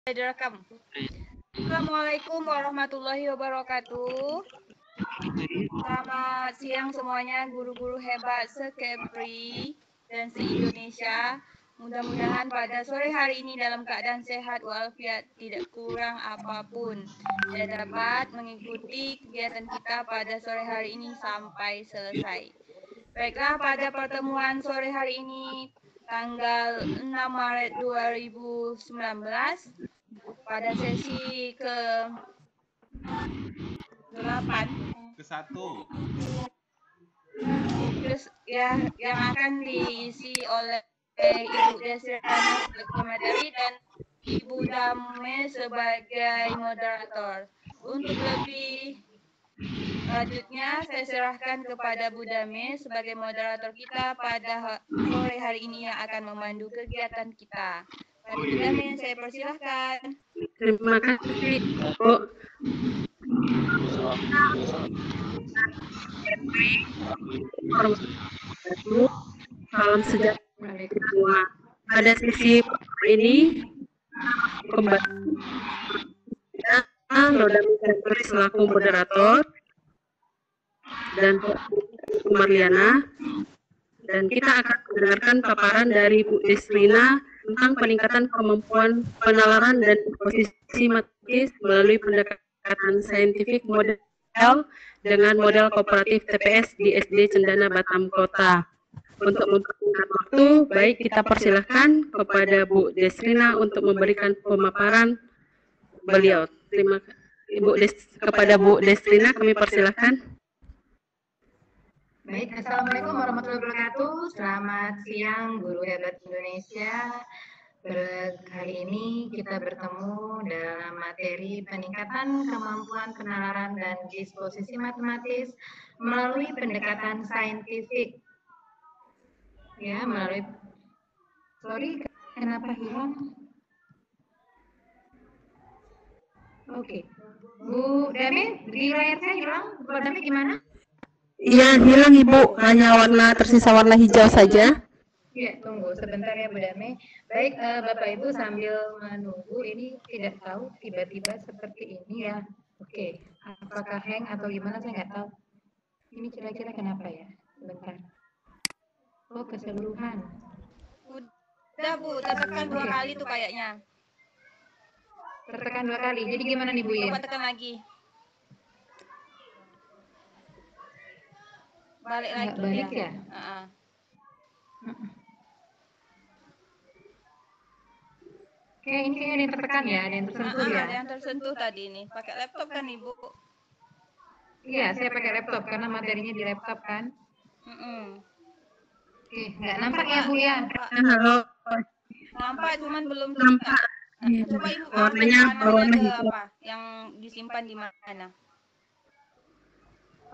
Direkam. Assalamualaikum warahmatullahi wabarakatuh. Selamat siang semuanya, guru-guru hebat se-Kepri dan se-Indonesia. Mudah-mudahan pada sore hari ini dalam keadaan sehat walafiat, tidak kurang apapun, dan dapat mengikuti kegiatan kita pada sore hari ini sampai selesai. Baiklah, pada pertemuan sore hari ini tanggal 6 Maret 2019 pada sesi ke-8 ke-1 yang akan diisi oleh Ibu Desirana sebagai materi dan Ibu Dame sebagai moderator. Untuk lebih lanjutnya saya serahkan kepada Bu Dame sebagai moderator kita pada sore hari ini yang akan memandu kegiatan kita. Mari Bu Dame, saya persilahkan. Terima kasih, Bu. Salam sejahtera semua. Pada sesi ini kembali Lodami Kepri selaku moderator dan Marliana, dan kita akan mendengarkan paparan dari Bu Desrina tentang peningkatan kemampuan penalaran dan posisi matematis melalui pendekatan saintifik model dengan model kooperatif TPS di SD Cendana Batam Kota. Untuk mempersingkat waktu, baik kita persilahkan kepada Bu Desrina untuk memberikan pemaparan beliau. Terima kasih. Kepada Bu Desrina kami persilahkan. Baik, Assalamualaikum warahmatullahi wabarakatuh. Selamat siang guru hebat Indonesia. Kali ini kita bertemu dalam materi peningkatan kemampuan penalaran dan disposisi matematis melalui pendekatan saintifik. Ya, kenapa hilang? Oke. Bu Dame, di layar saya hilang. Bu Dame gimana? Iya, hilang Ibu, hanya tersisa warna hijau saja. Ya, tunggu sebentar ya Bu Dame. Baik, Bapak Ibu sambil menunggu, ini tidak tahu tiba-tiba seperti ini ya. Oke, apakah hang atau gimana saya nggak tahu. Ini kira-kira kenapa ya? Sebentar. Oh, keseluruhan. Udah Bu, tertekan 2 kali tuh kayaknya. Tertekan 2 kali, jadi gimana nih Bu ya? Coba tekan lagi. Balik lagi. Balik ya? Oke, ini kayaknya ada yang tertekan ya, ada yang tersentuh ya? Ada yang tersentuh tadi nih. Pakai laptop kan Ibu? Iya, saya pakai laptop karena materinya di laptop kan. Oke, nggak nampak ya Bu ya? Halo. Nampak, cuman belum nampak. Coba Ibu warnanya apa? Yang disimpan di mana?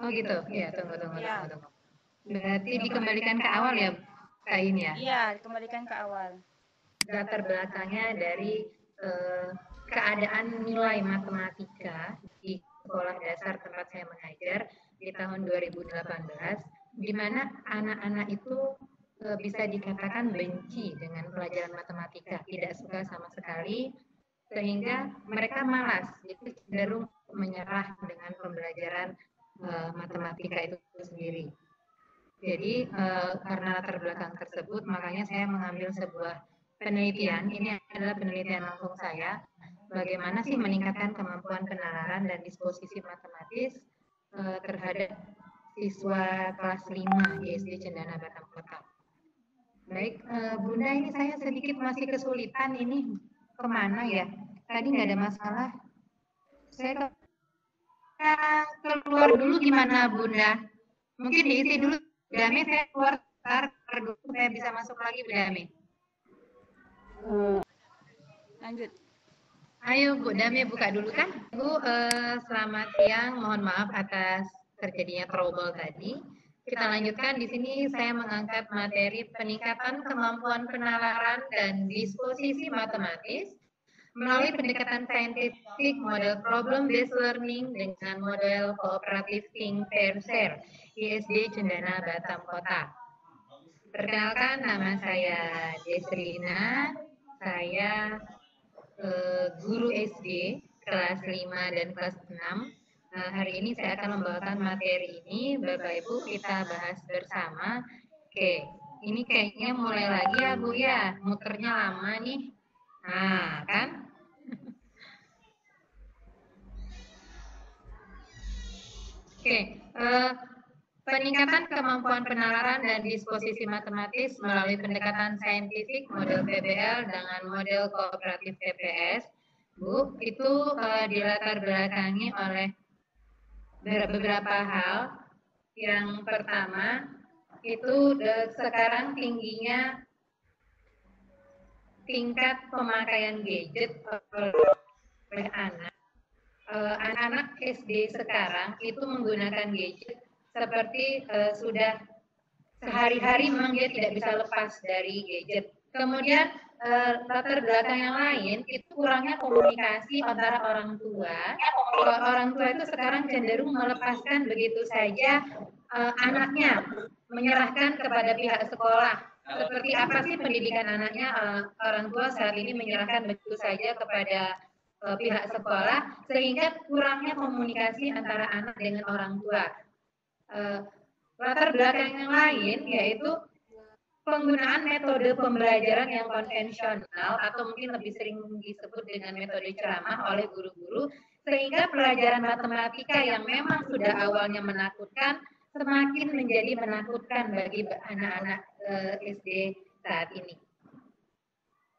Oh gitu, ya tunggu. Berarti dikembalikan ke awal ya, Kak ini ya? Iya, dikembalikan ke awal. Latar belakangnya dari keadaan nilai matematika di sekolah dasar tempat saya mengajar di tahun 2018, di mana anak-anak itu bisa dikatakan benci dengan pelajaran matematika, tidak suka sama sekali, sehingga mereka malas, jadi cenderung menyerah dengan pembelajaran matematika itu sendiri. Jadi karena latar belakang tersebut, makanya saya mengambil sebuah penelitian. Ini adalah penelitian langsung saya. Bagaimana sih meningkatkan kemampuan penalaran dan disposisi matematis terhadap siswa kelas 5 di SD Cendana Batam Kota. Baik, Bunda, ini saya sedikit masih kesulitan ini kemana ya? Tadi nggak ada masalah. Saya keluar dulu gimana Bunda? Mungkin diisi dulu. Dame, saya keluar dulu, saya bisa masuk lagi Bu Dame. Lanjut. Ayo Bu Dame buka dulu kan. Bu, selamat siang. Mohon maaf atas terjadinya trouble tadi. Kita lanjutkan. Di sini saya mengangkat materi peningkatan kemampuan penalaran dan disposisi matematis melalui pendekatan saintifik model problem based learning dengan model kooperatif think pair share ISD Cendana Batam Kota. Perkenalkan, nama saya Desrina. Saya guru SD kelas 5 dan kelas 6. Hari ini saya akan membawakan materi ini. Bapak Ibu, kita bahas bersama. Oke, ini kayaknya mulai lagi ya Bu ya, muternya lama nih. Nah, kan? Oke, peningkatan kemampuan penalaran dan disposisi matematis melalui pendekatan saintifik model PBL dengan model kooperatif TPS. Bu, itu dilatar belakangi oleh beberapa hal. Yang pertama, itu sekarang tingginya tingkat pemakaian gadget oleh anak. Anak-anak SD sekarang itu menggunakan gadget seperti sudah sehari-hari memang dia tidak bisa lepas dari gadget. Kemudian latar belakang yang lain itu kurangnya komunikasi antara orang tua. Orang tua itu sekarang cenderung melepaskan begitu saja anaknya, menyerahkan kepada pihak sekolah. Seperti apa sih pendidikan anaknya? Orang tua saat ini menyerahkan begitu saja kepada pihak sekolah, sehingga kurangnya komunikasi antara anak dengan orang tua. Latar belakang yang lain yaitu penggunaan metode pembelajaran yang konvensional atau mungkin lebih sering disebut dengan metode ceramah oleh guru-guru, sehingga pelajaran matematika yang memang sudah awalnya menakutkan semakin menjadi menakutkan bagi anak-anak SD saat ini.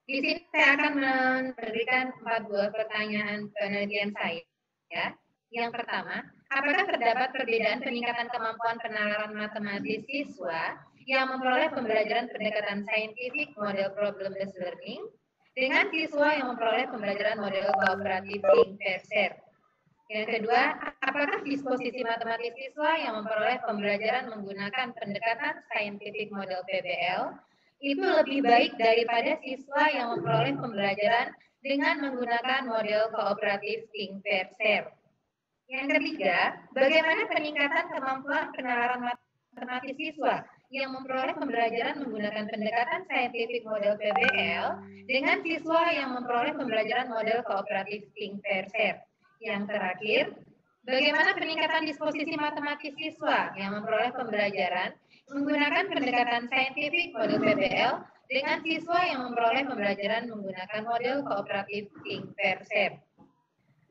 Di sini saya akan memberikan 4 buah pertanyaan penelitian saya. Ya. Yang pertama, apakah terdapat perbedaan peningkatan kemampuan penalaran matematis siswa yang memperoleh pembelajaran pendekatan saintifik model problem-based learning dengan siswa yang memperoleh pembelajaran model kooperatif Link-Verser? Yang kedua, apakah disposisi matematis siswa yang memperoleh pembelajaran menggunakan pendekatan saintifik model PBL itu lebih baik daripada siswa yang memperoleh pembelajaran dengan menggunakan model kooperatif Link-Verser? Yang ketiga, bagaimana peningkatan kemampuan penalaran matematis siswa yang memperoleh pembelajaran menggunakan pendekatan saintifik model PBL dengan siswa yang memperoleh pembelajaran model kooperatif Link-Verser? Yang terakhir, bagaimana peningkatan disposisi matematis siswa yang memperoleh pembelajaran menggunakan pendekatan saintifik model PBL dengan siswa yang memperoleh pembelajaran menggunakan model kooperatif Link-Verser?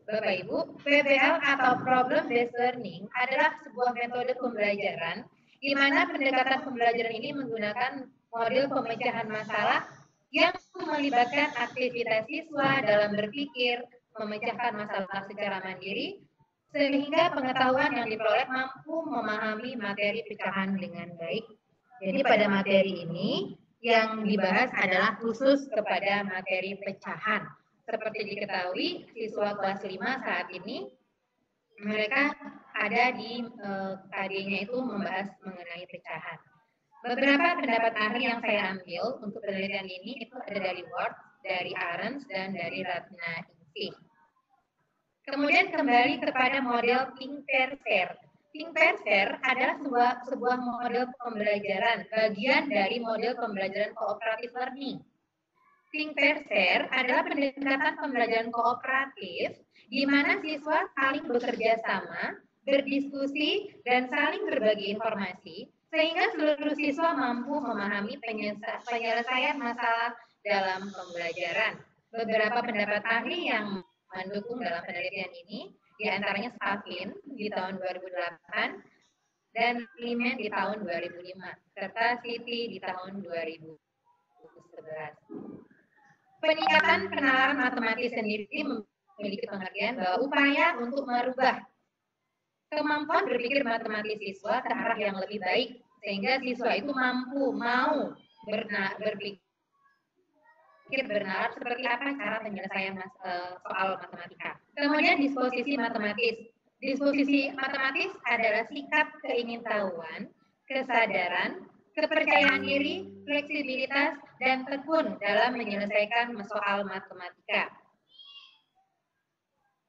Bapak Ibu, PBL atau Problem Based Learning adalah sebuah metode pembelajaran di mana pendekatan pembelajaran ini menggunakan model pemecahan masalah yang melibatkan aktivitas siswa dalam berpikir, memecahkan masalah secara mandiri, sehingga pengetahuan yang diperoleh mampu memahami materi pecahan dengan baik. Jadi pada materi ini yang dibahas adalah khusus kepada materi pecahan. Seperti diketahui, siswa kelas 5 saat ini, mereka ada di KD-nya itu membahas mengenai pecahan. Beberapa pendapat ahli yang saya ambil untuk penelitian ini itu ada dari Ward, dari Arens, dan dari Ratna Ingsi. Kemudian kembali kepada model Link-Verser. Link-Verser adalah sebuah model pembelajaran, bagian dari model pembelajaran kooperatif learning. Link-Verser adalah pendekatan pembelajaran kooperatif di mana siswa saling bekerja sama, berdiskusi, dan saling berbagi informasi, sehingga seluruh siswa mampu memahami penyelesaian masalah dalam pembelajaran. Beberapa pendapat ahli yang mendukung dalam penelitian ini, diantaranya Safin di tahun 2008, dan Limen di tahun 2005, serta Siti di tahun 2011. Peningkatan penalaran matematis sendiri memiliki pengertian bahwa upaya untuk merubah kemampuan berpikir matematis siswa ke arah yang lebih baik, sehingga siswa itu mau berpikir bernalar seperti apa cara penyelesaian soal matematika. Kemudian disposisi matematis. Disposisi matematis adalah sikap keingintahuan, kesadaran, kepercayaan diri, fleksibilitas, dan tekun dalam menyelesaikan soal matematika.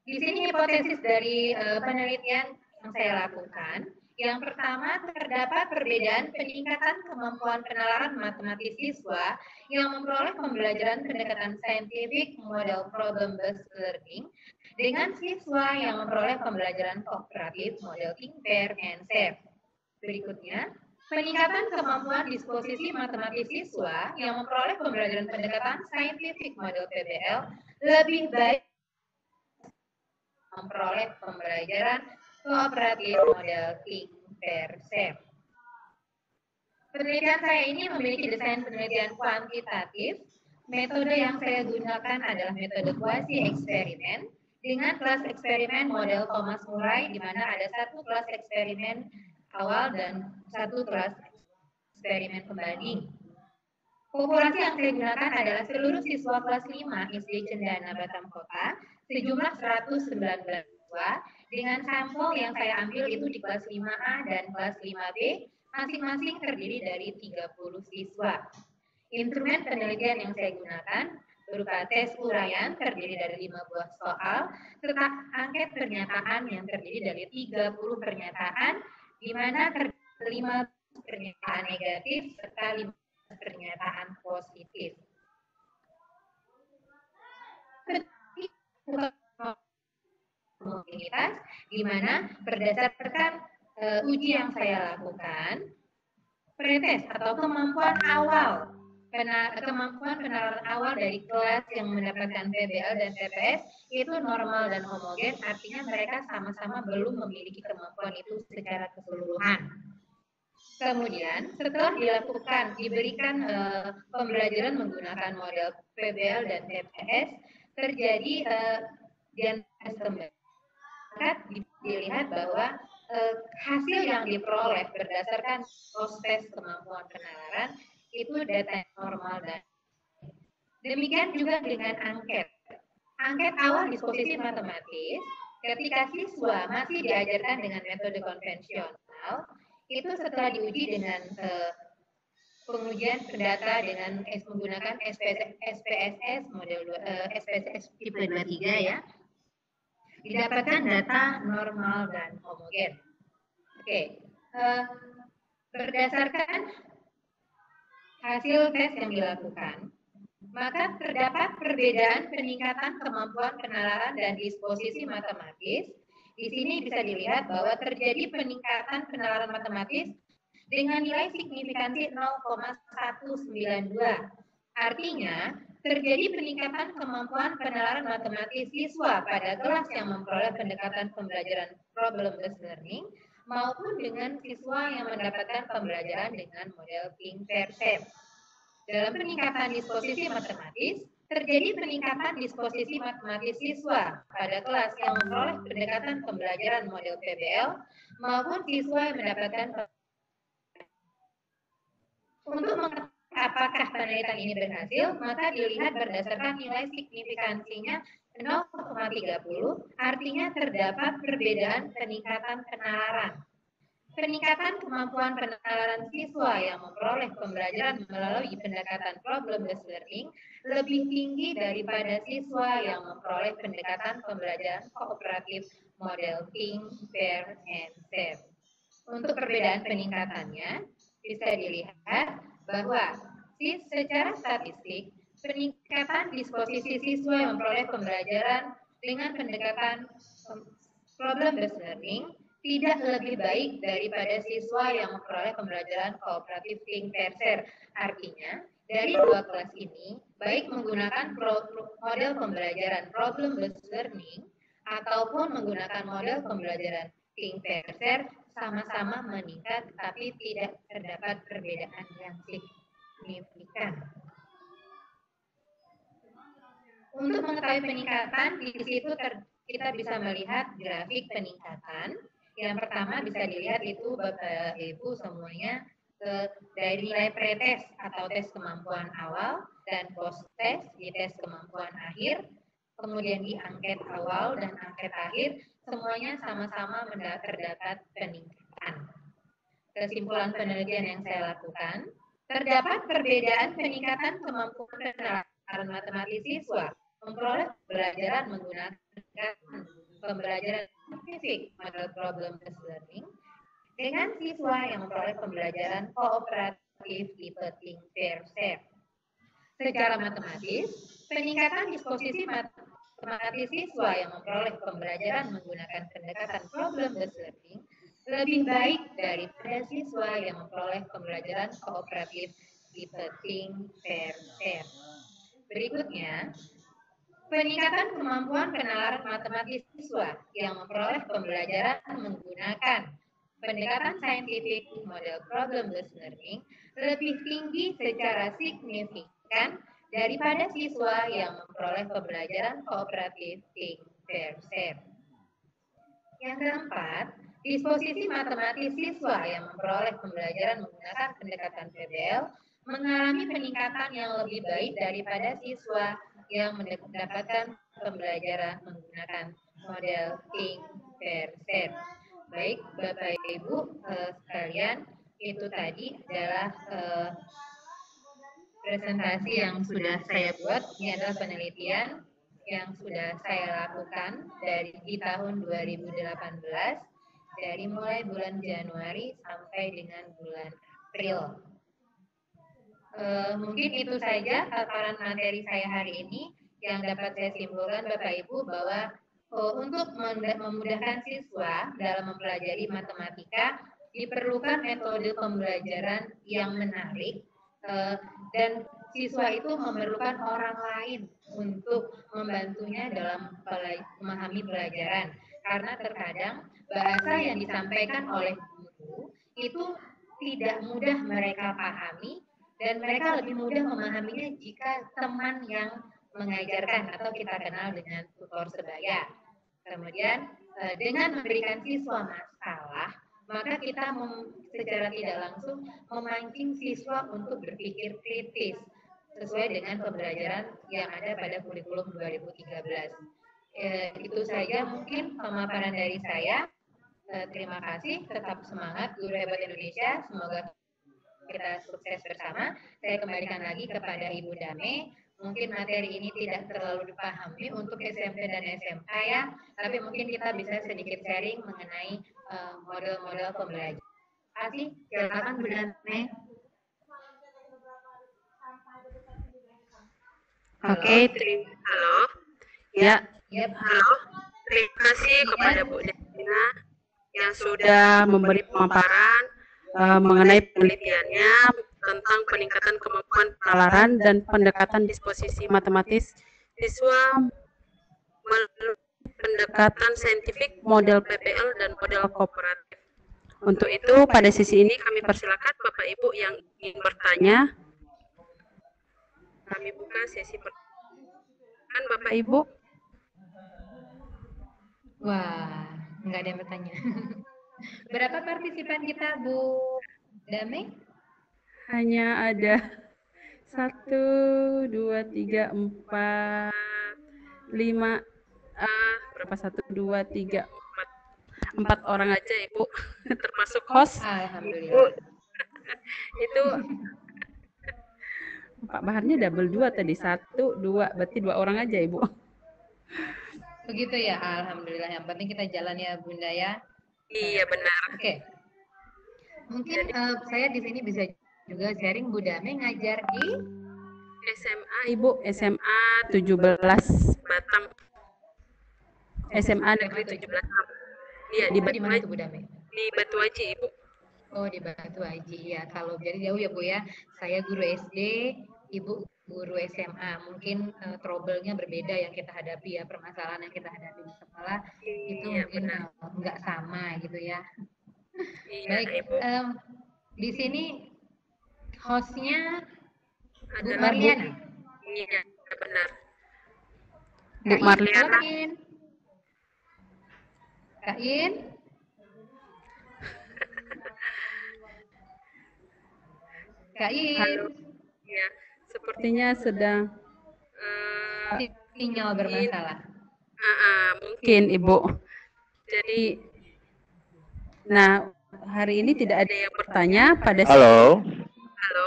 Di sini hipotesis dari penelitian yang saya lakukan, Yang pertama, terdapat perbedaan peningkatan kemampuan penalaran matematis siswa yang memperoleh pembelajaran pendekatan saintifik model problem-based learning dengan siswa yang memperoleh pembelajaran kooperatif model think, pair, and share. Berikutnya, peningkatan kemampuan disposisi matematis siswa yang memperoleh pembelajaran pendekatan saintifik model PBL lebih baik memperoleh pembelajaran kooperatif model think, pair, share. Penelitian saya ini memiliki desain penelitian kuantitatif. Metode yang saya gunakan adalah metode kuasi eksperimen dengan kelas eksperimen model Thomas Murray, di mana ada satu kelas eksperimen awal dan satu kelas eksperimen pembanding. Populasi yang saya gunakan adalah seluruh siswa kelas 5 SD Cendana Batam Kota, sejumlah 119 siswa, dengan sampel yang saya ambil itu di kelas 5A dan kelas 5B, masing-masing terdiri dari 30 siswa. Instrumen penelitian yang saya gunakan berupa tes uraian terdiri dari 5 buah soal, serta angket pernyataan yang terdiri dari 30 pernyataan, di mana terdapat 5 pernyataan negatif serta 5 pernyataan positif. Komunitas, di mana berdasarkan uji yang saya lakukan, pretest atau kemampuan penalaran awal dari kelas yang mendapatkan PBL dan TPS itu normal dan homogen, artinya mereka sama-sama belum memiliki kemampuan itu secara keseluruhan. Kemudian setelah diberikan pembelajaran menggunakan model PBL dan TPS, terjadi dilihat bahwa hasil yang diperoleh berdasarkan proses kemampuan penalaran itu data normal dan demikian juga dengan angket. Angket awal disposisi matematis, ketika siswa masih diajarkan dengan metode konvensional, itu setelah diuji dengan pengujian pendata dengan menggunakan SPSS model SPSS tipe 23 ya, didapatkan data normal dan homogen. Oke, berdasarkan hasil tes yang dilakukan, maka terdapat perbedaan peningkatan kemampuan penalaran dan disposisi matematis. Di sini bisa dilihat bahwa terjadi peningkatan penalaran matematis dengan nilai signifikansi 0,192. Artinya, terjadi peningkatan kemampuan penalaran matematis siswa pada kelas yang memperoleh pendekatan pembelajaran problem-based learning maupun dengan siswa yang mendapatkan pembelajaran dengan model think, pair, share. Dalam peningkatan disposisi matematis, terjadi peningkatan disposisi matematis siswa pada kelas yang memperoleh pendekatan pembelajaran model PBL maupun siswa yang mendapatkan. Untuk mengetahui apakah penelitian ini berhasil, maka dilihat berdasarkan nilai signifikansinya 0,30, artinya terdapat perbedaan peningkatan penalaran. Peningkatan kemampuan penalaran siswa yang memperoleh pembelajaran melalui pendekatan problem-based learning lebih tinggi daripada siswa yang memperoleh pendekatan pembelajaran kooperatif model think, pair, and share. Untuk perbedaan peningkatannya, bisa dilihat bahwa secara statistik, peningkatan disposisi siswa yang memperoleh pembelajaran dengan pendekatan problem-based learning tidak lebih baik daripada siswa yang memperoleh pembelajaran kooperatif think, pair, share. Artinya, dari dua kelas ini, baik menggunakan model pembelajaran problem-based learning ataupun menggunakan model pembelajaran think, pair, share, sama-sama meningkat, tapi tidak terdapat perbedaan yang signifikan. Untuk mengetahui peningkatan, di situ kita bisa melihat grafik peningkatan. Yang pertama bisa dilihat itu Bapak Ibu semuanya dari nilai pretest atau tes kemampuan awal dan post test di tes kemampuan akhir, kemudian di angket awal dan angket akhir, semuanya sama-sama terdapat peningkatan. Kesimpulan penelitian yang saya lakukan, terdapat perbedaan peningkatan kemampuan penalaran matematis siswa memperoleh pembelajaran menggunakan pembelajaran saintifik model problem-based learning dengan siswa yang memperoleh pembelajaran kooperatif tipe think, pair, share. Secara matematis, peningkatan disposisi matematis siswa yang memperoleh pembelajaran menggunakan pendekatan problem-based learning lebih baik daripada siswa yang memperoleh pembelajaran kooperatif tipe think, pair, share. Berikutnya, peningkatan kemampuan penalaran matematis siswa yang memperoleh pembelajaran menggunakan pendekatan saintifik model problem-based learning lebih tinggi secara signifikan daripada siswa yang memperoleh pembelajaran kooperatif think, pair, share. Yang keempat, disposisi matematis siswa yang memperoleh pembelajaran menggunakan pendekatan PBL mengalami peningkatan yang lebih baik daripada siswa yang mendapatkan pembelajaran menggunakan model think, pair, share. Baik, Bapak Ibu sekalian, itu tadi adalah presentasi yang sudah saya buat. Ini adalah penelitian yang sudah saya lakukan di tahun 2018, dari mulai bulan Januari sampai dengan bulan April. Mungkin itu saja paparan materi saya hari ini yang dapat saya simpulkan Bapak Ibu bahwa untuk memudahkan siswa dalam mempelajari matematika diperlukan metode pembelajaran yang menarik dan siswa itu memerlukan orang lain untuk membantunya dalam memahami pelajaran karena terkadang bahasa yang disampaikan oleh guru itu tidak mudah mereka pahami dan mereka lebih mudah memahaminya jika teman yang mengajarkan atau kita kenal dengan tutor sebaya. Kemudian dengan memberikan siswa masalah, maka kita secara tidak langsung memancing siswa untuk berpikir kritis sesuai dengan pembelajaran yang ada pada kurikulum 2013. Itu saja mungkin pemaparan dari saya. Terima kasih, tetap semangat Guru Hebat Indonesia, semoga kita sukses bersama. Saya kembalikan lagi kepada Ibu Dame. Mungkin materi ini tidak terlalu dipahami untuk SMP dan SMK ya, tapi mungkin kita bisa sedikit sharing mengenai model-model pembelajaran. Terima kasih, silakan Bu Dame. Oke, halo. Ya, halo. Terima kasih kepada Bu Desina yang sudah memberi pemaparan mengenai penelitiannya tentang peningkatan kemampuan penalaran dan pendekatan disposisi matematis siswa melalui pendekatan saintifik, model PPL, dan model kooperatif. Untuk itu, pada sesi ini kami persilakan Bapak Ibu yang ingin bertanya. Kami buka sesi pertanyaan Bapak Ibu. Wah, nggak ada yang bertanya. Berapa partisipan kita, Bu Dame? Hanya ada 1, 2, 3, 4, 5, berapa? 1, 2, 3, 4 orang aja Ibu, termasuk host. Alhamdulillah. Itu Pak Baharnya double 2 tadi, 1, 2, berarti 2 orang aja Ibu. Begitu ya, alhamdulillah. Yang penting kita jalan ya Bunda ya. Iya benar. Oke. Mungkin saya di sini bisa juga sharing Bu Dame ngajar di SMA Ibu, SMA 17 Batang. SMA Negeri 17. Iya, di Batu mana itu Bu Dame? Di Batu Aji Ibu. Oh, di Batu Aji ya. Kalau jadi jauh ya Bu ya. Saya guru SD, Ibu guru SMA. Mungkin trouble-nya berbeda yang kita hadapi ya, permasalahan yang kita hadapi di sekolah itu mungkin nggak sama gitu ya. Iya, baik, Ibu. Di sini hostnya Bu Adalah Marliana. Iya, benar. Bu Marliana. Kak In. Kak In. Halo. Ya, sepertinya sedang sinyal bermasalah. Mungkin Ibu. Jadi, nah hari ini tidak ada yang bertanya pada. Halo. Halo.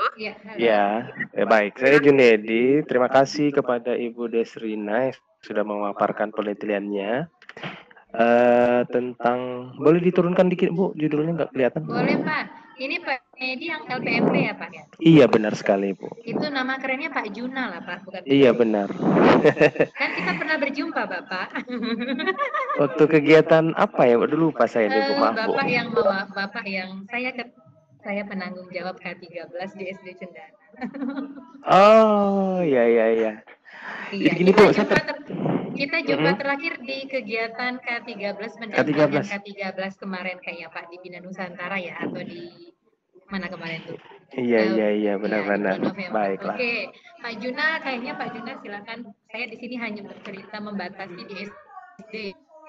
Ya, baik. Saya Junedi. Terima kasih kepada Ibu Desrina yang sudah memaparkan penelitiannya. Tentang, boleh diturunkan dikit Bu, judulnya nggak kelihatan. Boleh Pak. Ini Pak Edi yang LPMP ya Pak ya? Iya benar sekali Bu. Itu nama kerennya Pak Juna lah Pak, bukan? Iya benar. Kan kita pernah berjumpa Bapak. Waktu kegiatan apa ya? Udah lupa saya nih Bu, maaf Bu. Bapak yang saya penanggung jawab K13 di SD Cendana. Oh iya. Iya, Jadi gini Bu, kita jumpa terakhir di kegiatan K13 pendampingan K13 kemarin kayaknya Pak di Bina Nusantara ya, atau di mana kemarin tuh? Iya benar-benar. Baiklah. Oke, Pak Juna, kayaknya Pak Juna silakan. Saya di sini hanya bercerita membatasi di SD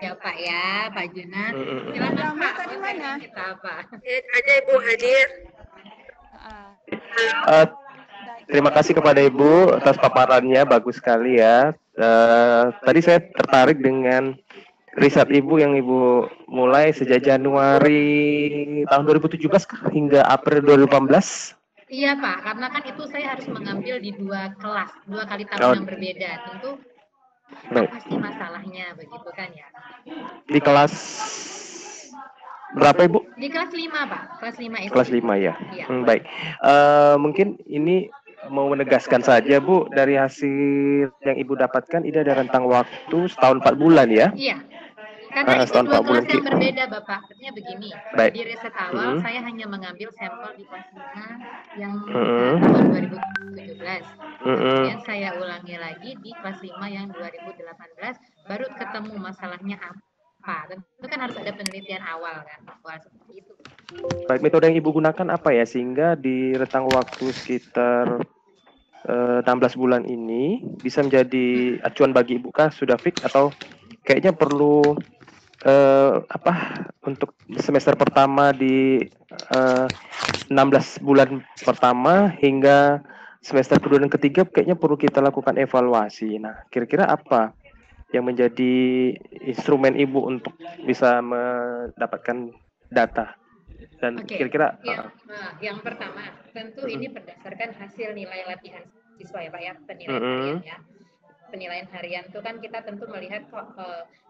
ya Pak ya, Pak Juna. Silakan Pak. Tadi mana? Kita apa? Ada Ibu hadir. Terima kasih kepada Ibu atas paparannya, bagus sekali ya. Tadi saya tertarik dengan riset Ibu yang Ibu mulai sejak Januari tahun 2017 hingga April 2018. Iya Pak, karena kan itu saya harus mengambil di dua kali tahun yang berbeda. Tentu apa sih masalahnya begitu kan ya? Di kelas berapa Ibu? Di kelas 5 Pak, kelas 5 SD. Kelas 5 ya. Iya. Baik. Mungkin ini mau menegaskan saja Bu, dari hasil yang Ibu dapatkan ini ada rentang waktu setahun 4 bulan ya? Iya. Karena itu dua kelas yang berbeda Bapak. Artinya begini, di riset awal saya hanya mengambil sampel di kelas 5 yang tahun 2017. Kemudian saya ulangi lagi di kelas 5 yang 2018, baru ketemu masalahnya apa. Tentu kan harus ada penelitian awal kan, seperti itu. Baik, metode yang Ibu gunakan apa ya, sehingga di rentang waktu sekitar 16 bulan ini bisa menjadi acuan bagi Ibu kah? Sudah fix atau kayaknya perlu untuk semester pertama di 16 bulan pertama hingga semester kedua dan ketiga kayaknya perlu kita lakukan evaluasi. Nah, kira-kira apa yang menjadi instrumen Ibu untuk bisa mendapatkan data? Dan kira-kira yang pertama tentu ini berdasarkan hasil nilai latihan siswa ya Pak ya, penilaian harian ya. Penilaian harian itu kan kita tentu melihat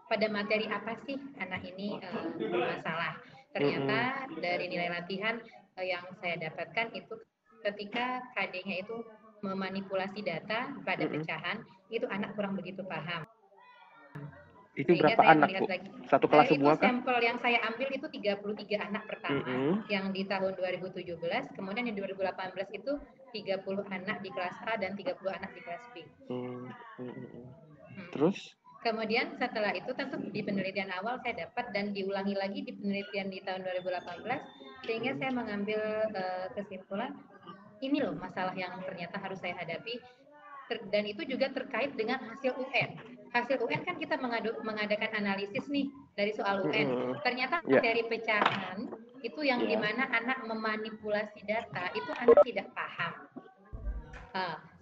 pada materi apa sih anak ini bermasalah. Ternyata dari nilai latihan yang saya dapatkan itu ketika KD-nya itu memanipulasi data pada pecahan, itu anak kurang begitu paham. Itu berapa anak Bu? Satu kelas semua kan? Sampel yang saya ambil itu 33 anak pertama yang di tahun 2017, kemudian yang 2018 itu 30 anak di kelas A dan 30 anak di kelas B. Terus? Kemudian setelah itu tentu di penelitian awal saya dapat dan diulangi lagi di penelitian di tahun 2018, sehingga saya mengambil kesimpulan ini loh masalah yang ternyata harus saya hadapi. Dan itu juga terkait dengan hasil UN. Hasil UN kan kita mengadakan analisis nih dari soal UN. Ternyata materi pecahan itu yang dimana anak memanipulasi data, itu anak tidak paham.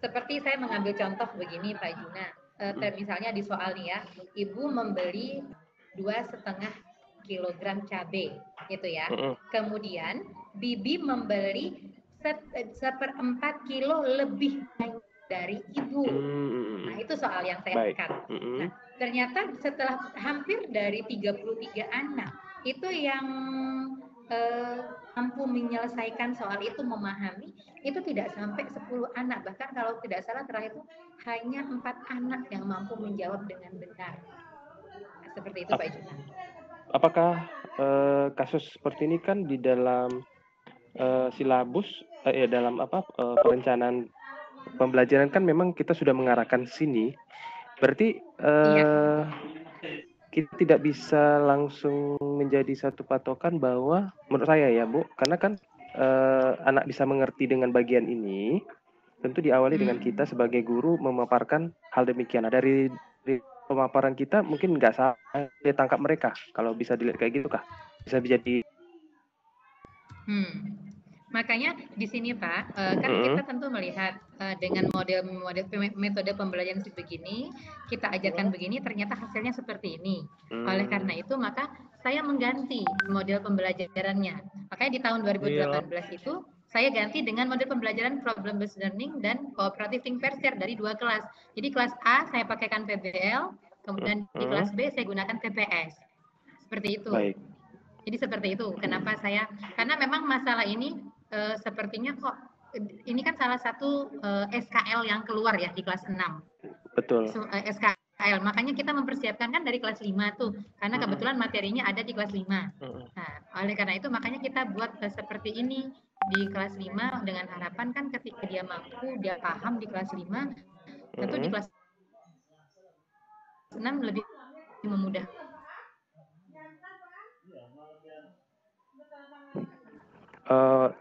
Seperti saya mengambil contoh begini Pak Juna. Misalnya di soal nih ya, ibu membeli 2,5 kilogram cabai gitu ya. Kemudian bibi membeli 1/4 kilo lebih dari ibu. Nah, itu soal yang saya angkat. Nah, ternyata setelah hampir dari 33 anak, itu yang mampu menyelesaikan soal itu, memahami, itu tidak sampai 10 anak. Bahkan kalau tidak salah terakhir itu hanya 4 anak yang mampu menjawab dengan benar. Nah, seperti itu Pak Juna. Apakah kasus seperti ini kan di dalam silabus, dalam perencanaan pembelajaran kan memang kita sudah mengarahkan sini, berarti kita tidak bisa langsung menjadi satu patokan bahwa menurut saya ya Bu, karena kan anak bisa mengerti dengan bagian ini, tentu diawali dengan kita sebagai guru memaparkan hal demikian. Nah, dari pemaparan kita mungkin nggak salah ditangkap mereka, kalau bisa dilihat kayak gitu kah? Bisa jadi. Makanya di sini Pak, kan kita tentu melihat dengan metode pembelajaran begini, kita ajarkan begini, ternyata hasilnya seperti ini. Oleh karena itu, maka saya mengganti model pembelajarannya. Makanya di tahun 2018 itu, saya ganti dengan model pembelajaran problem based learning dan cooperative think pair share dari 2 kelas. Jadi kelas A saya pakaikan PBL, kemudian di kelas B saya gunakan PPS. Seperti itu. Baik. Jadi seperti itu. Karena memang masalah ini sepertinya kok ini kan salah satu SKL yang keluar ya di kelas 6. Betul. SKL. Makanya kita mempersiapkan kan dari kelas 5 tuh. Karena kebetulan materinya ada di kelas 5. Nah, oleh karena itu makanya kita buat seperti ini di kelas 5 dengan harapan kan ketika dia mampu, dia paham di kelas 5, tentu di kelas 6 lebih memudahkan.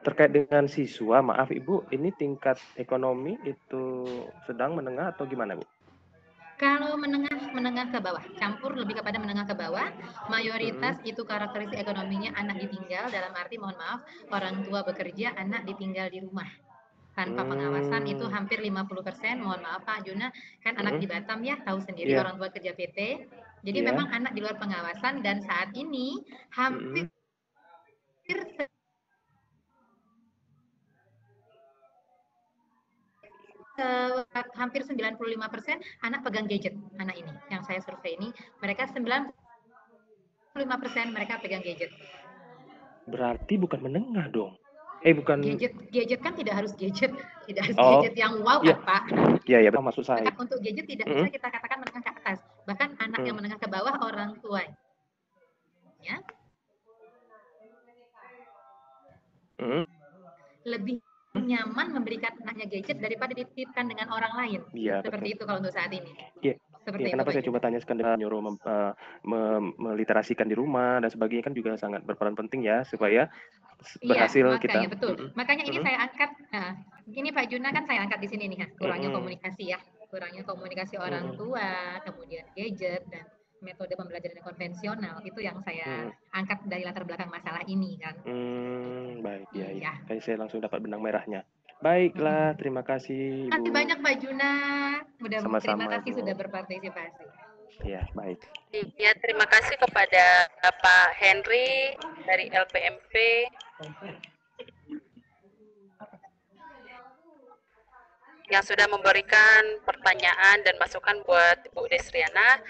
Terkait dengan siswa, maaf Ibu, ini tingkat ekonomi itu sedang, menengah atau gimana Bu? Kalau menengah ke bawah, campur lebih kepada menengah ke bawah, mayoritas itu karakteristik ekonominya anak ditinggal, dalam arti mohon maaf, orang tua bekerja, anak ditinggal di rumah. Tanpa pengawasan itu hampir 50%, mohon maaf Pak Juna, kan anak di Batam ya, tahu sendiri orang tua kerja PT. Jadi memang anak di luar pengawasan dan saat ini hampir hampir 95% anak pegang gadget. Anak ini yang saya survei ini, mereka 95% mereka pegang gadget. Berarti bukan menengah dong. Bukan. Gadget kan tidak harus gadget gadget yang wow kan Pak. Iya, maksud saya. Untuk gadget tidak bisa kita katakan menengah ke atas. Bahkan anak yang menengah ke bawah orang tuanya lebih nyaman memberikan anaknya gadget daripada dititipkan dengan orang lain. Seperti itu kalau untuk saat ini. Kenapa saya coba tanyakan dengan nyuruh meliterasikan di rumah dan sebagainya kan juga sangat berperan penting ya supaya berhasil makanya, kita. Betul. Makanya ini saya angkat. Ini Pak Juna kan saya angkat di sini nih, kurangnya komunikasi ya, kurangnya komunikasi orang tua, kemudian gadget dan metode pembelajaran yang konvensional itu yang saya angkat dari latar belakang masalah ini kan. Baik ya. Kayak saya langsung dapat benang merahnya. Baiklah, terima kasih Ibu. Terima kasih banyak Pak Juna. Terima kasih Bu. sudah berpartisipasi. Ya, baik. Ya, terima kasih kepada Pak Henry dari LPMP. Yang sudah memberikan pertanyaan dan masukan buat Bu Desriana.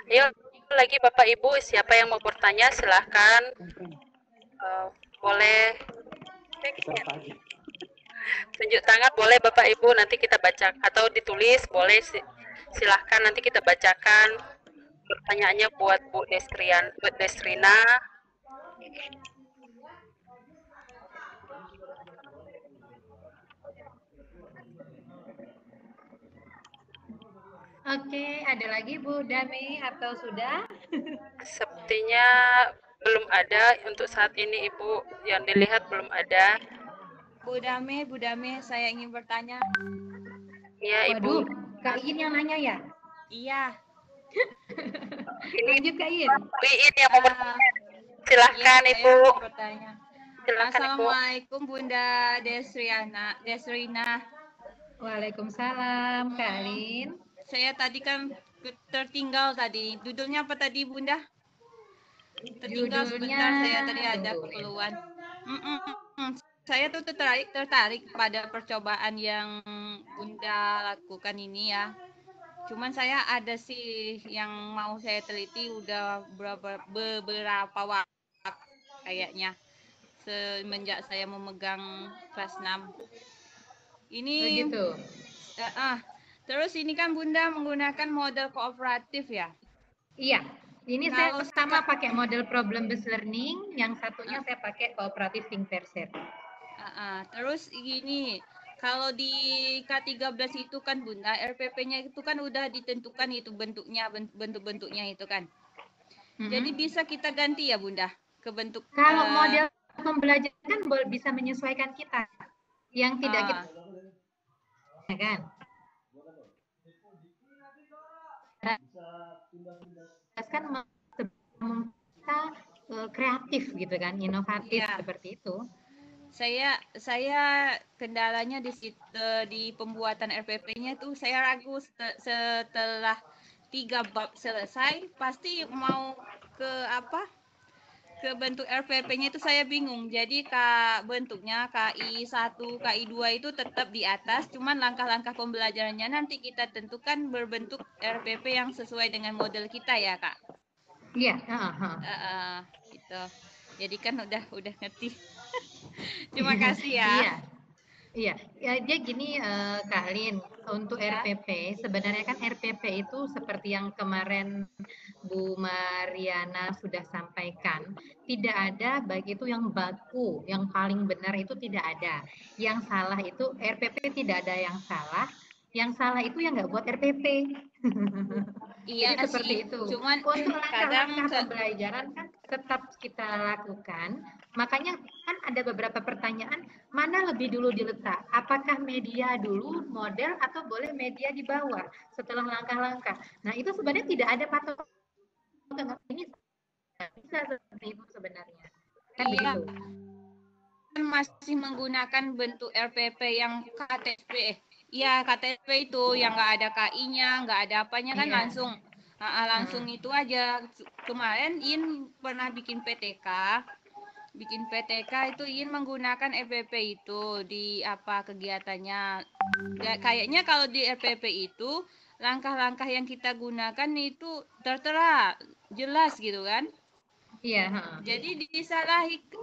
Ayo lagi Bapak Ibu, siapa yang mau bertanya silahkan. Boleh tunjuk tangan, boleh Bapak Ibu, nanti kita baca atau ditulis, boleh silahkan nanti kita bacakan pertanyaannya buat Bu Desrina. Oke, ada lagi Bu Dami atau sudah? Sepertinya belum ada untuk saat ini Ibu, yang dilihat belum ada. Bu Dami, saya ingin bertanya. Iya Ibu. Waduh, Kak Iin yang nanya ya? Iya. Lanjut Kak Iin. Iin yang mau bertanya. Silahkan Ibu. Silahkan, Assalamualaikum Ibu. Bunda Desrina. Waalaikumsalam Kak Alin. Saya tadi kan tertinggal tadi. Judulnya apa tadi Bunda? Tertinggal sebentar, saya tadi ada keperluan. Saya tuh tertarik pada percobaan yang Bunda lakukan ini ya. Cuman saya ada sih yang mau saya teliti udah beberapa waktu kayaknya semenjak saya memegang kelas 6. Ini begitu. Terus ini kan Bunda menggunakan model kooperatif ya? Iya. Ini saya pertama pakai model problem based learning, yang satunya saya pakai kooperatif think pair share. Terus gini, kalau di K13 itu kan Bunda, RPP-nya itu kan udah ditentukan itu bentuk-bentuknya itu kan. Jadi bisa kita ganti ya Bunda ke bentuk. Kalau model pembelajaran kan bisa menyesuaikan kita, yang tidak kita kan. Kan kita kreatif gitu kan, inovatif seperti itu. Saya kendalanya di pembuatan RPP-nya itu saya ragu setelah 3 bab selesai pasti mau ke bentuk RPP-nya itu saya bingung. Jadi bentuknya KI 1, KI 2 itu tetap di atas, cuman langkah-langkah pembelajarannya nanti kita tentukan berbentuk RPP yang sesuai dengan model kita ya, Kak. Iya, Gitu. Jadi kan udah ngerti. Terima kasih ya. Iya. Iya, ya, dia gini Kak Lin, untuk Ya. RPP, sebenarnya kan RPP itu seperti yang kemarin Bu Mariana sudah sampaikan, tidak ada baik itu yang baku, yang paling benar itu tidak ada. Yang salah itu RPP tidak ada yang salah itu yang nggak buat RPP. Iya Jadi seperti sih. itu. Cuman Untuk kadang langkah-langkah pembelajaran kan tetap kita lakukan. Makanya kan ada beberapa pertanyaan, mana lebih dulu diletak? Apakah media dulu, model, atau boleh media di bawah setelah langkah-langkah? Nah, itu sebenarnya tidak ada patokan. Ini bisa seperti itu sebenarnya. Kan iya begitu. kan masih menggunakan bentuk RPP yang KTP. Iya, KTP itu yang nggak ada KI-nya, nggak ada apanya kan Iya. langsung itu aja. Kemarin In pernah bikin PTK itu ingin menggunakan RPP itu di apa kegiatannya. Kayaknya kalau di RPP itu langkah-langkah yang kita gunakan itu tertera jelas gitu kan. Iya. Jadi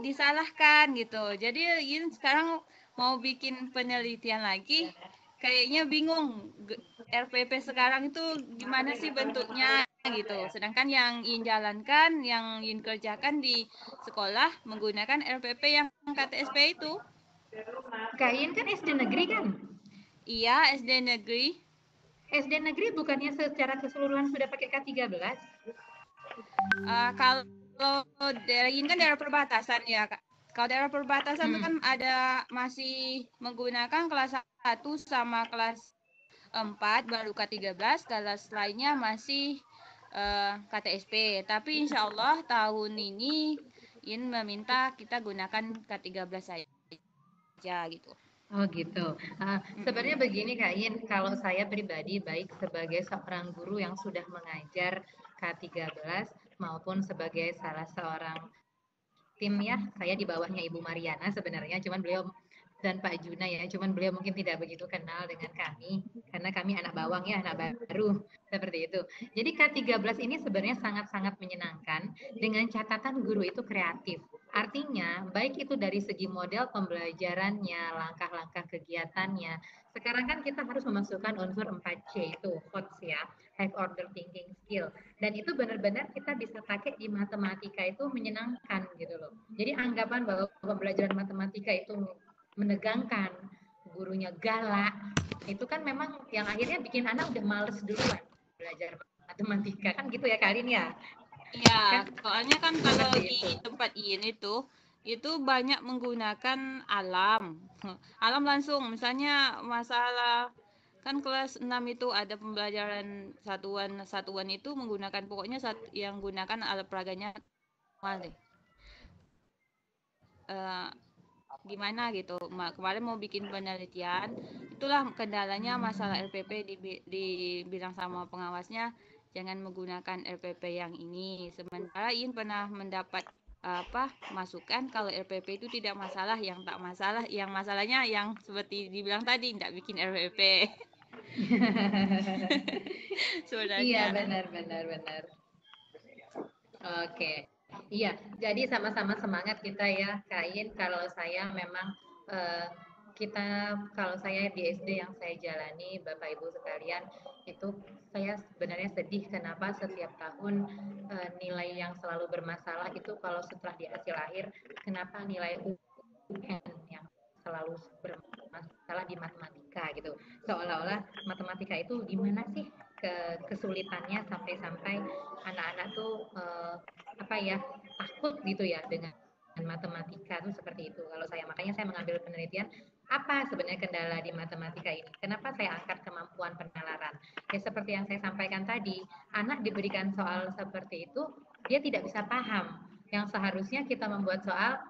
disalahkan gitu. Jadi ini sekarang mau bikin penelitian lagi, kayaknya bingung RPP sekarang itu gimana sih bentuknya gitu. Sedangkan yang ingin jalankan, yang ingin kerjakan di sekolah menggunakan RPP yang KTSP itu. Kak Iin kan SD negeri kan? Iya, SD negeri. SD negeri bukannya secara keseluruhan sudah pakai K13? Kalau daerah ini kan daerah perbatasan ya, Kak. Kalau daerah perbatasan itu kan ada masih menggunakan kelas 1 sama kelas 4 baru K13, kelas lainnya masih KTSP. Tapi insya Allah tahun ini Yin meminta kita gunakan K13 saja gitu. Oh gitu. Sebenarnya begini Kak Yin, kalau saya pribadi baik sebagai seorang guru yang sudah mengajar K13 maupun sebagai salah seorang tim ya, saya di bawahnya Ibu Mariana sebenarnya, cuman beliau dan Pak Juna ya, cuman beliau mungkin tidak begitu kenal dengan kami karena kami anak bawang ya, anak baru seperti itu. Jadi K13 ini sebenarnya sangat-sangat menyenangkan dengan catatan guru itu kreatif. Artinya baik itu dari segi model pembelajarannya, langkah-langkah kegiatannya. Sekarang kan kita harus memasukkan unsur 4C itu, HOTS ya, High Order Thinking Skill. Dan itu benar-benar kita bisa pakai di matematika itu menyenangkan gitu loh. Jadi anggapan bahwa pembelajaran matematika itu menegangkan, gurunya galak, itu kan memang yang akhirnya bikin anak udah males duluan belajar matematika kan gitu ya Karin ya. Iya, Kan soalnya kan kalau di itu. tempat IN itu banyak menggunakan alam. Alam langsung, misalnya masalah kan kelas 6 itu ada pembelajaran satuan itu menggunakan pokoknya yang gunakan alat peraganya manual deh. Gimana gitu. Kemarin mau bikin penelitian, itulah kendalanya masalah RPP dibilang sama pengawasnya jangan menggunakan RPP yang ini. Sementara Iin pernah mendapat masukan kalau RPP itu tidak masalah, yang masalahnya yang seperti dibilang tadi tidak bikin RPP. Iya Sebenarnya. benar. Oke. Iya, jadi sama-sama semangat kita ya, Kain. Kalau saya memang kalau saya di SD yang saya jalani, Bapak Ibu sekalian, itu saya sebenarnya sedih kenapa setiap tahun nilai yang selalu bermasalah itu kalau setelah di hasil akhir, kenapa nilai UN yang selalu bermasalah di matematika gitu. Seolah-olah matematika itu gimana sih kesulitannya sampai-sampai anak-anak tuh takut gitu ya dengan matematika tuh seperti itu. Kalau saya makanya saya mengambil penelitian apa sebenarnya kendala di matematika ini. Kenapa saya angkat kemampuan penalaran? Ya seperti yang saya sampaikan tadi, anak diberikan soal seperti itu, dia tidak bisa paham. Yang seharusnya kita membuat soal,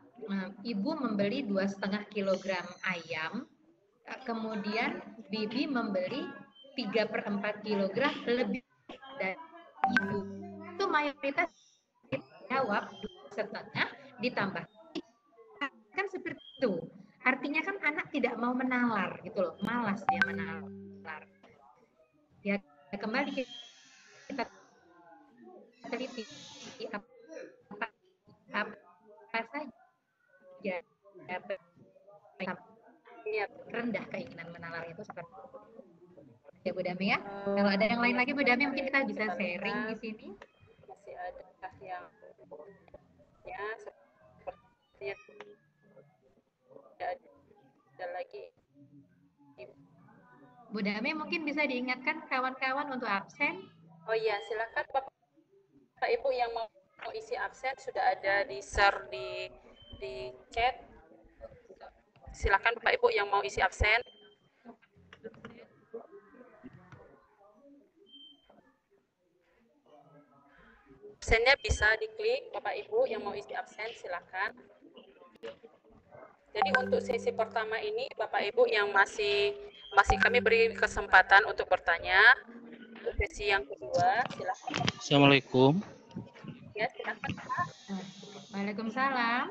ibu membeli 2,5 kilogram ayam, kemudian bibi membeli 3/4 kilogram lebih dari ibu. Itu mayoritas jawab 2,5 ditambah kan seperti itu. Artinya kan anak tidak mau menalar gitu loh, malas dia menalar. Ya kembali kita teliti rendah keinginan menalar itu seperti ya Bu Dami ya. Kalau ada yang lain lagi Bu Dami mungkin kita bisa sharing di sini. Masih ada yang ya seperti ada lagi. Bu Dami mungkin bisa diingatkan kawan-kawan untuk absen. Oh iya, silakan Bapak Ibu yang mau isi absen sudah ada di share di chat. Silakan Bapak Ibu yang mau isi absen. Absennya bisa diklik Bapak Ibu yang mau isi absen silakan. Jadi untuk sesi pertama ini Bapak Ibu yang masih kami beri kesempatan untuk bertanya. Untuk sesi yang kedua silakan. Assalamualaikum. Ya silakan Pak. Waalaikumsalam.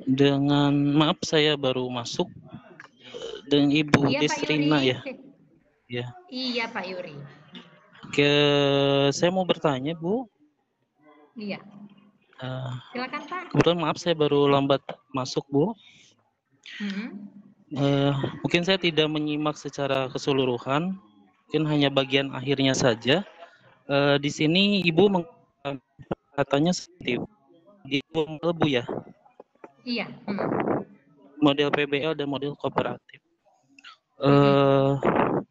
Dengan maaf saya baru masuk dengan Ibu Iya Pak Desrina Yuri. ya. Ya. Iya Pak Yuri. Saya mau bertanya Bu. Iya. Silakan Pak. Kebetulan maaf saya baru lambat masuk Bu. Mungkin saya tidak menyimak secara keseluruhan, mungkin hanya bagian akhirnya saja. Di sini Ibu katanya seperti di model Bu ya. Iya. Model PBL dan model kooperatif.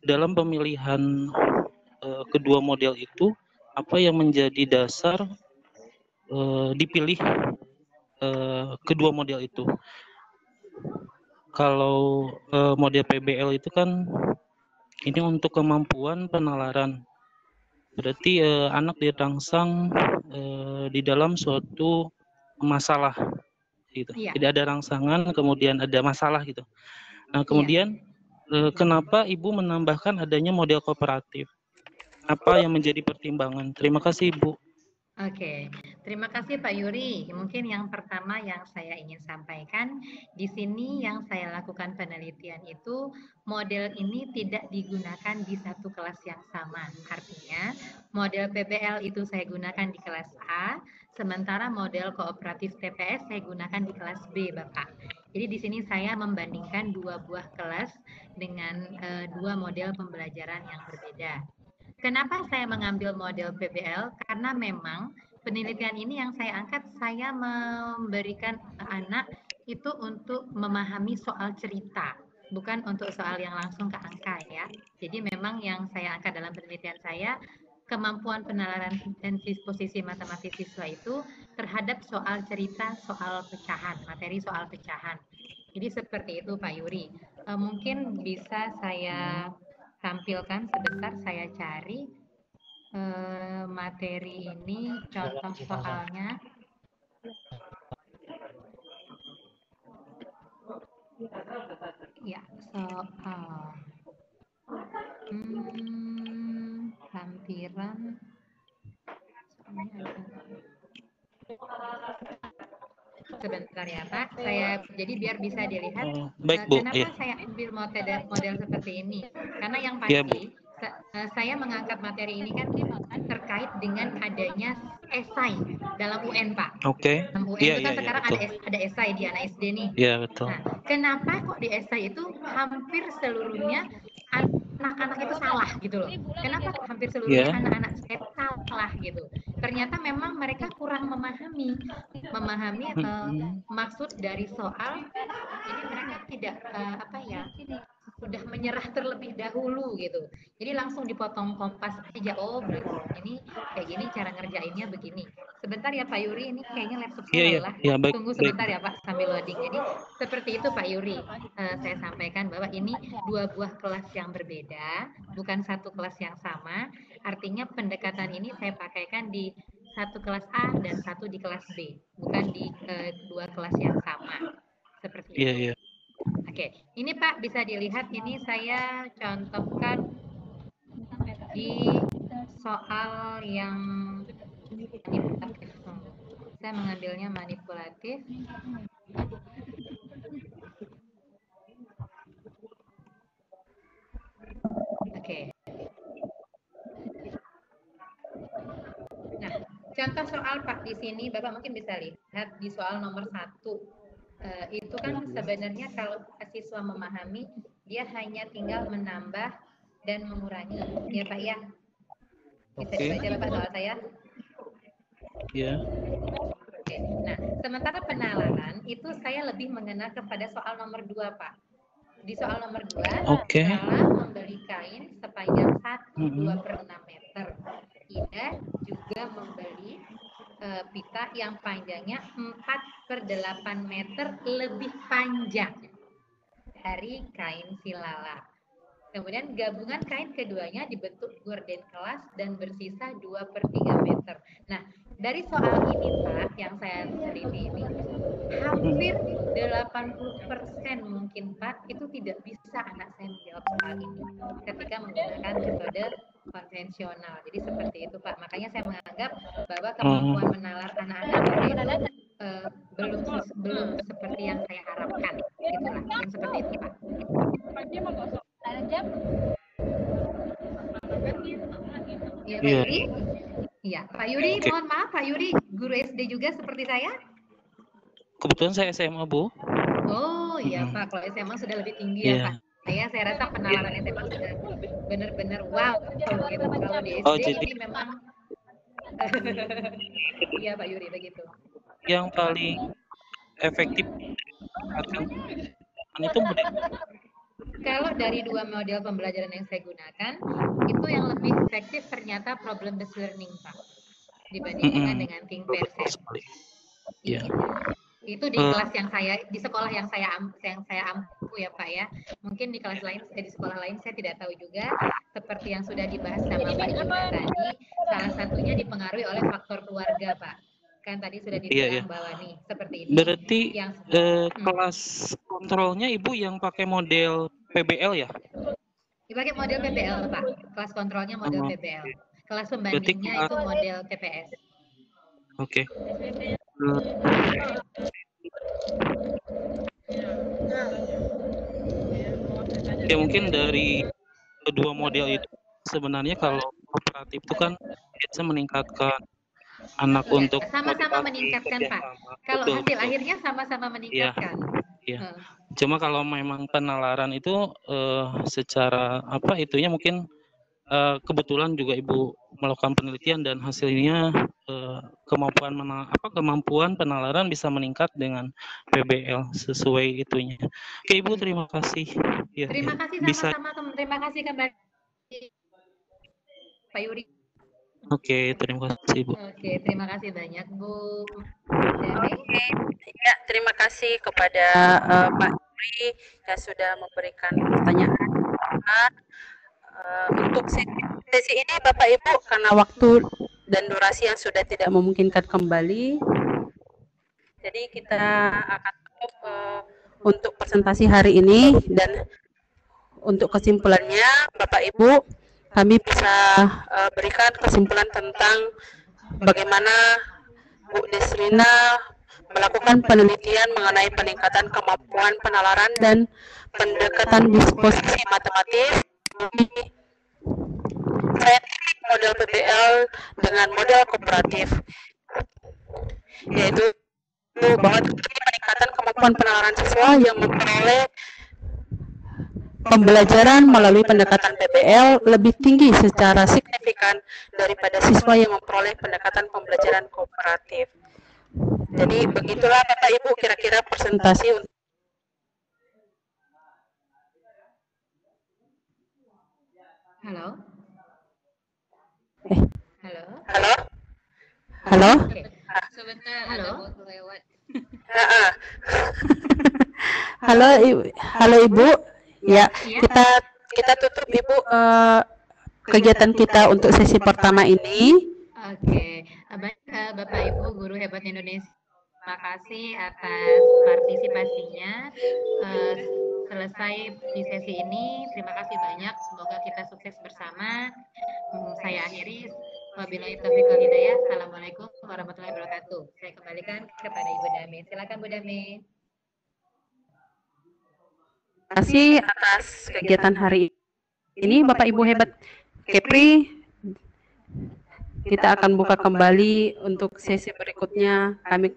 Dalam pemilihan kedua model itu, apa yang menjadi dasar dipilih kedua model itu? Kalau model PBL itu kan ini untuk kemampuan penalaran, berarti anak dirangsang di dalam suatu masalah, gitu. Iya. Tidak ada rangsangan, kemudian ada masalah gitu. Nah, kemudian kenapa Ibu menambahkan adanya model kooperatif? Apa yang menjadi pertimbangan? Terima kasih, Ibu. Oke, terima kasih Pak Yuri. Mungkin yang pertama yang saya ingin sampaikan, di sini yang saya lakukan penelitian itu model ini tidak digunakan di satu kelas yang sama. Artinya model PBL itu saya gunakan di kelas A, sementara model kooperatif TPS saya gunakan di kelas B, Bapak. Jadi di sini saya membandingkan dua buah kelas dengan dua model pembelajaran yang berbeda. Kenapa saya mengambil model PBL? Karena memang penelitian ini yang saya angkat, saya memberikan anak itu untuk memahami soal cerita, bukan untuk soal yang langsung ke angka ya. Jadi memang yang saya angkat dalam penelitian saya, kemampuan penalaran dan disposisi matematis siswa itu terhadap soal cerita, soal pecahan, materi soal pecahan. Jadi seperti itu Pak Yuri. Mungkin bisa saya tampilkan sebentar, saya cari materi ini, contoh soalnya. Ya, soal lampiran. Sebentar ya Pak, jadi biar bisa dilihat Baik, Bu. kenapa saya ambil model seperti ini. Karena yang pasti saya mengangkat materi ini kan terkait dengan adanya esai dalam UN Pak. Oke. Dalam UN itu kan sekarang ada esai di anak SD nih. Iya, betul. Nah, kenapa kok di esai itu hampir seluruhnya anak-anak itu salah gitu loh. Kenapa kok hampir seluruhnya anak-anak saya salah gitu. Ternyata memang mereka kurang memahami maksud dari soal. Jadi mereka tidak sudah menyerah terlebih dahulu gitu. Jadi langsung dipotong kompas aja. Oh, berarti ini kayak gini cara ngerjainnya begini. Sebentar ya Pak Yuri, ini kayaknya laptop saya lelah. Tunggu sebentar ya Pak sambil loading. Jadi seperti itu Pak Yuri. Saya sampaikan bahwa ini dua buah kelas yang berbeda, bukan satu kelas yang sama. Artinya pendekatan ini saya pakaikan di satu kelas A dan satu di kelas B, bukan di dua kelas yang sama. Seperti itu. Iya. Oke, ini Pak bisa dilihat, ini saya contohkan di soal yang manipulatif. Saya mengambilnya manipulatif. Oke. Nah, contoh soal Pak di sini, Bapak mungkin bisa lihat di soal nomor 1. Itu kan sebenarnya kalau siswa memahami, dia hanya tinggal menambah dan mengurangi, ya Pak ya. Bisa Oke. dibaca Bapak soal saya? Ya. Oke. Nah, sementara penalaran itu saya lebih mengenal kepada soal nomor 2 Pak. Di soal nomor 2, Oke. salah membeli kain sepanjang 1 Mhm. 2/6 meter. Ida juga membeli pita yang panjangnya 4/8 meter lebih panjang dari kain silala. Kemudian gabungan kain keduanya dibentuk gorden kelas dan bersisa 2/3 meter. Nah, dari soal ini Pak, yang saya teliti ini, hampir 80% mungkin Pak, itu tidak bisa anak saya menjawab soal ini ketika menggunakan metode konvensional. Jadi seperti itu Pak. Makanya saya menganggap bahwa kemampuan menalar anak-anak kita itu belum seperti yang saya harapkan. Itulah, yang seperti itu Pak. Ya Pak Iya. Yuri? Iya, Pak Yuri, Oke. mohon maaf Pak Yuri, guru SD juga seperti saya? Kebetulan saya SMA, Bu. Oh iya Mhm. Pak, kalau SMA sudah lebih tinggi Iya. ya Pak. Saya rasa penalaran SMA sudah benar-benar wow gitu. Kalau di Oh, SD jadi ini memang iya Pak Yuri begitu. yang paling efektif itu model Kalau dari 2 model pembelajaran yang saya gunakan, itu yang lebih efektif ternyata problem based learning Pak, dibandingkan dengan think percent. Iya. Itu di kelas yang saya, di sekolah yang saya ampu ya Pak ya. Mungkin di kelas lain, di sekolah lain saya tidak tahu juga. Seperti yang sudah dibahas sama Pak Juna tadi, salah satunya dipengaruhi oleh faktor keluarga Pak. Kan tadi sudah dibilang bahwa nih seperti ini. Berarti yang kelas kontrolnya Ibu yang pakai model PBL ya? Dipakai model PBL Pak. Kelas kontrolnya model PBL. Kelas pembandingnya itu model TPS. Oke. Ya mungkin dari kedua model itu sebenarnya kalau kooperatif itu kan bisa meningkatkan anak untuk sama-sama meningkatkan Pak. Kalau hasil akhirnya sama-sama meningkatkan. Iya. Cuma kalau memang penalaran itu secara apa itunya mungkin kebetulan juga Ibu melakukan penelitian dan hasilnya kemampuan penalaran bisa meningkat dengan PBL sesuai itunya. Oke Ibu, terima kasih. Ya, terima kasih sama-sama. Terima kasih kembali Pak Yuri. Oke, terima kasih Bu. Oke, terima kasih banyak Bu. Oke, ya terima kasih kepada Pak Yuri yang sudah memberikan pertanyaan. Untuk sesi ini Bapak Ibu, karena waktu dan durasi yang sudah tidak memungkinkan kembali, jadi kita akan tutup untuk presentasi hari ini. Dan untuk kesimpulannya Bapak Ibu, kami bisa berikan kesimpulan tentang bagaimana Bu Desrina melakukan penelitian mengenai peningkatan kemampuan penalaran dan pendekatan disposisi matematis saintifik model PBL dengan model kooperatif, yaitu bahwa peningkatan kemampuan penalaran siswa yang memperoleh pembelajaran melalui pendekatan PBL lebih tinggi secara signifikan daripada siswa yang memperoleh pendekatan pembelajaran kooperatif. Jadi begitulah Bapak Ibu kira-kira presentasi untuk Halo. Halo. Halo. Sebentar, Halo. ada bot lewat. Halo Ibu. Ya, kita tutup Ibu kegiatan kita untuk sesi pertama ini. Oke, Bapak Ibu guru hebat Indonesia, terima kasih atas partisipasinya. Selesai di sesi ini, terima kasih banyak. Semoga kita sukses bersama. Saya akhiri. Wabillahi taufiq wal hidayah. Assalamualaikum warahmatullahi wabarakatuh. Saya kembalikan kepada Ibu Dami. Silakan Bu Dami. Terima kasih atas kegiatan hari ini Bapak Ibu hebat Kepri. Kita akan buka kembali untuk sesi berikutnya. Kami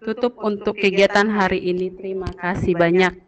tutup untuk kegiatan hari ini. Terima kasih banyak.